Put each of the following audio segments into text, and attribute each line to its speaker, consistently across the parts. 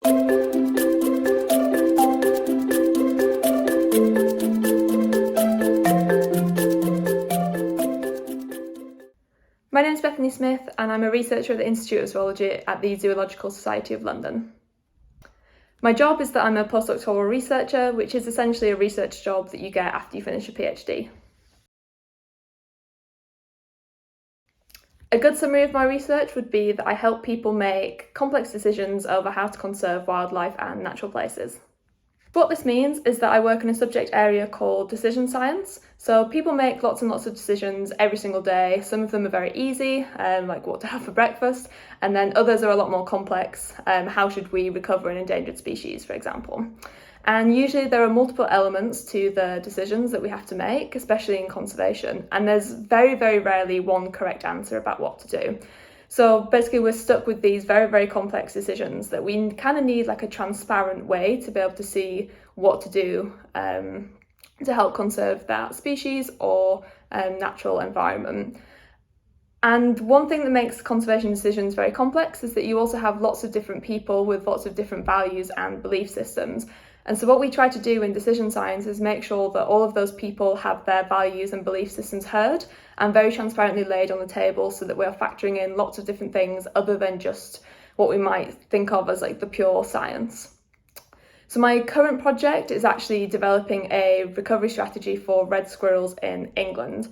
Speaker 1: My name is Beth Smith and I'm a researcher at the Institute of Zoology at the Zoological Society of London. My job is that I'm a postdoctoral researcher, which is essentially a research job that you get after you finish a PhD. A good summary of my research would be that I help people make complex decisions over how to conserve wildlife and natural places. What this means is that I work in a subject area called decision science. So people make lots and lots of decisions every single day. Some of them are very easy, like what to have for breakfast, and then others are a lot more complex. How should we recover an endangered species, for example? And usually there are multiple elements to the decisions that we have to make, especially in conservation. And there's very, very rarely one correct answer about what to do. So basically we're stuck with these very, very complex decisions that we kind of need like a transparent way to be able to see what to do to help conserve that species or natural environment. And one thing that makes conservation decisions very complex is that you also have lots of different people with lots of different values and belief systems. And so what we try to do in decision science is make sure that all of those people have their values and belief systems heard and very transparently laid on the table so that we're factoring in lots of different things other than just what we might think of as like the pure science. So my current project is actually developing a recovery strategy for red squirrels in England.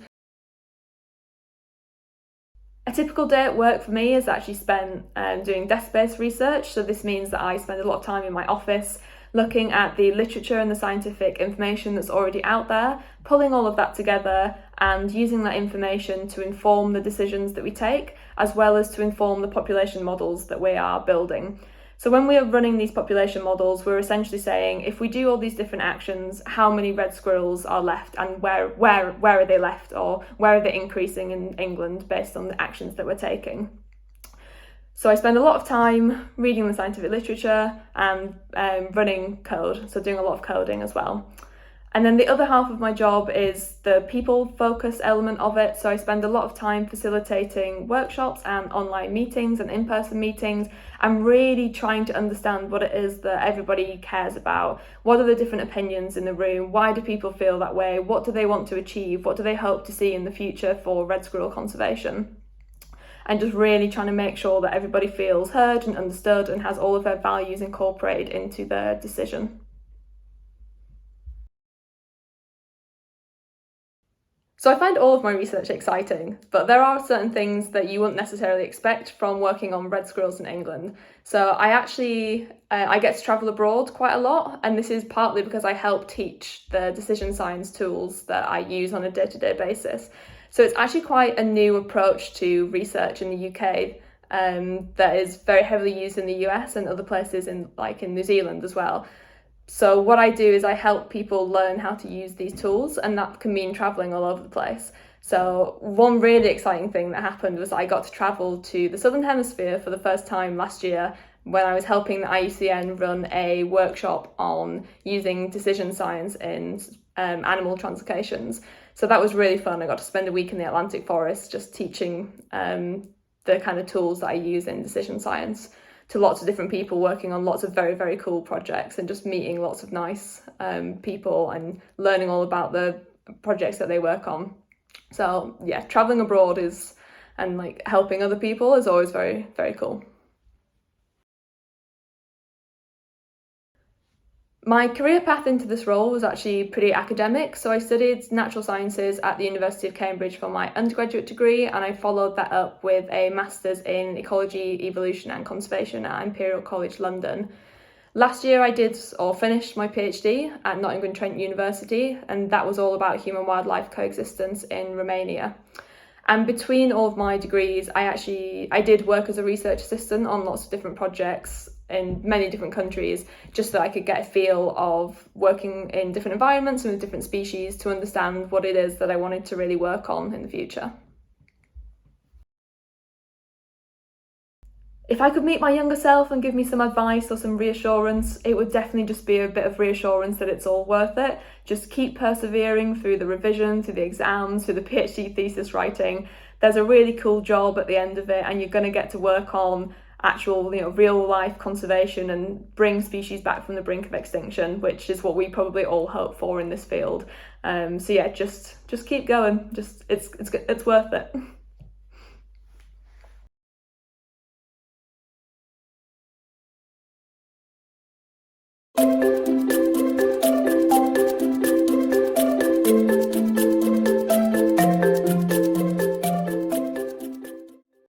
Speaker 1: A typical day at work for me is actually spent doing desk-based research. So this means that I spend a lot of time in my office looking at the literature and the scientific information that's already out there, pulling all of that together and using that information to inform the decisions that we take, as well as to inform the population models that we are building. So when we are running these population models, we're essentially saying, if we do all these different actions, how many red squirrels are left and where are they left, or where are they increasing in England based on the actions that we're taking. So I spend a lot of time reading the scientific literature and running code, so doing a lot of coding as well. And then the other half of my job is the people-focused element of it. So I spend a lot of time facilitating workshops and online meetings and in-person meetings. I'm really trying to understand what it is that everybody cares about. What are the different opinions in the room? Why do people feel that way? What do they want to achieve? What do they hope to see in the future for red squirrel conservation? And just really trying to make sure that everybody feels heard and understood and has all of their values incorporated into their decision. So I find all of my research exciting, but there are certain things that you wouldn't necessarily expect from working on red squirrels in England. So I get to travel abroad quite a lot, and this is partly because I help teach the decision science tools that I use on a day-to-day basis. So it's actually quite a new approach to research in the UK that is very heavily used in the US and other places in New Zealand as well. So what I do is I help people learn how to use these tools, and that can mean travelling all over the place. So one really exciting thing that happened was I got to travel to the Southern Hemisphere for the first time last year when I was helping the IUCN run a workshop on using decision science in animal translocations. So that was really fun. I got to spend a week in the Atlantic forest just teaching the kind of tools that I use in decision science to lots of different people working on lots of very, very cool projects, and just meeting lots of nice people and learning all about the projects that they work on. So yeah, traveling abroad and helping other people is always very, very cool. My career path into this role was actually pretty academic. So I studied natural sciences at the University of Cambridge for my undergraduate degree, and I followed that up with a master's in ecology, evolution and conservation at Imperial College London. Last year I finished my PhD at Nottingham Trent University, and that was all about human-wildlife coexistence in Romania. And between all of my degrees, I did work as a research assistant on lots of different projects in many different countries, just so I could get a feel of working in different environments and with different species to understand what it is that I wanted to really work on in the future. If I could meet my younger self and give me some advice or some reassurance, it would definitely just be a bit of reassurance that it's all worth it. Just keep persevering through the revision, through the exams, through the PhD thesis writing. There's a really cool job at the end of it, and you're going to get to work on actual, real life conservation and bring species back from the brink of extinction, which is what we probably all hope for in this field. So yeah, just keep going. It's worth it.